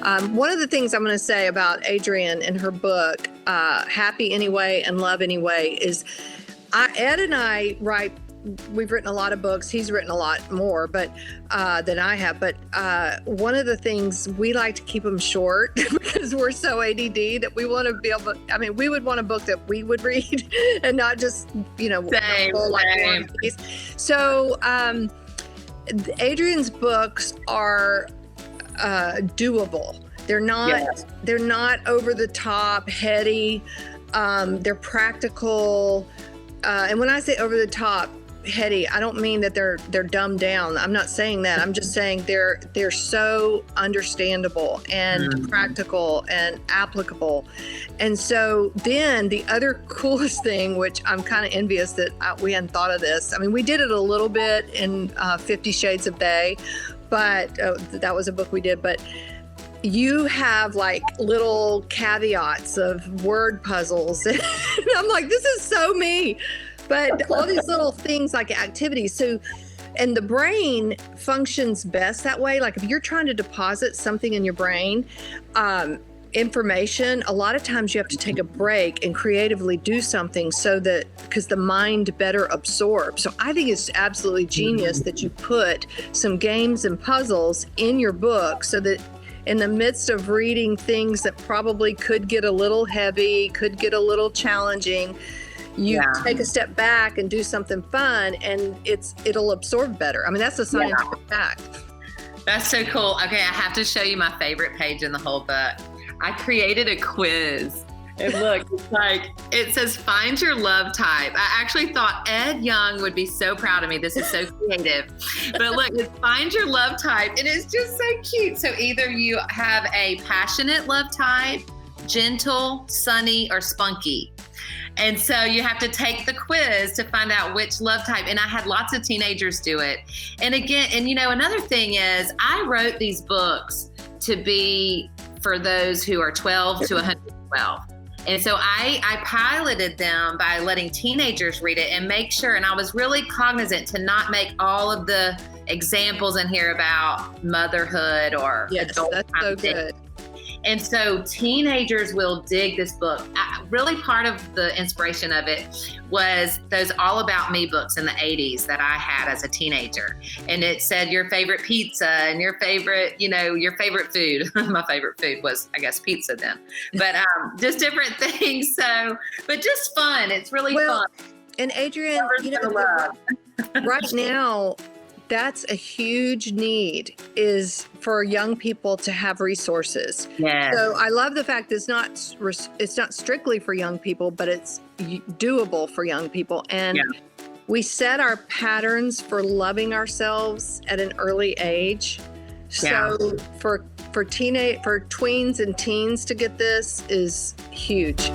One of the things I'm going to say about Adrienne and her book, Happy Anyway and Love Anyway, is Ed and I write. We've written a lot of books. He's written a lot more, but than I have. But one of the things, we like to keep them short because we're so ADD that we want to be able. We would want a book that we would read and not just Same. War and Peace. So Adrienne's books are doable. They're not. Yes. They're not over the top, heady. They're practical. And when I say over the top, heady, I don't mean that they're dumbed down. I'm not saying that. I'm just saying they're so understandable and practical and applicable. And so then the other coolest thing, which I'm kind of envious that we hadn't thought of this. We did it a little bit in 50 Shades of Bay, but that was a book we did. But you have like little caveats of word puzzles. And I'm like, this is so me. But all these little things like activities. So, and the brain functions best that way. Like if you're trying to deposit something in your brain, information, a lot of times you have to take a break and creatively do something so that, because the mind better absorbs. So I think it's absolutely genius that you put some games and puzzles in your book so that in the midst of reading things that probably could get a little heavy, could get a little challenging, you take a step back and do something fun, and it'll absorb better. That's a scientific fact. That's so cool. Okay, I have to show you my favorite page in the whole book. I created a quiz. And look, it says, find your love type. I actually thought Ed Young would be so proud of me. This is so creative. But look, it's find your love type. And it's just so cute. So either you have a passionate love type, gentle, sunny, or spunky. And so you have to take the quiz to find out which love type. And I had lots of teenagers do it. And again, another thing is I wrote these books to be for those who are 12 to 112. And so I piloted them by letting teenagers read it and make sure, and I was really cognizant to not make all of the examples in here about motherhood or adult. That's so good. And so teenagers will dig this book. Really part of the inspiration of it was those All About Me books in the 80s that I had as a teenager. And it said your favorite pizza and your favorite, your favorite food. My favorite food was, I guess, pizza then. But just different things. So, but just fun. It's really fun. And Adrienne, right now, that's a huge need, is for young people to have resources. Yeah. So I love the fact it's not strictly for young people, but it's doable for young people. And we set our patterns for loving ourselves at an early age. So for tweens and teens to get this is huge.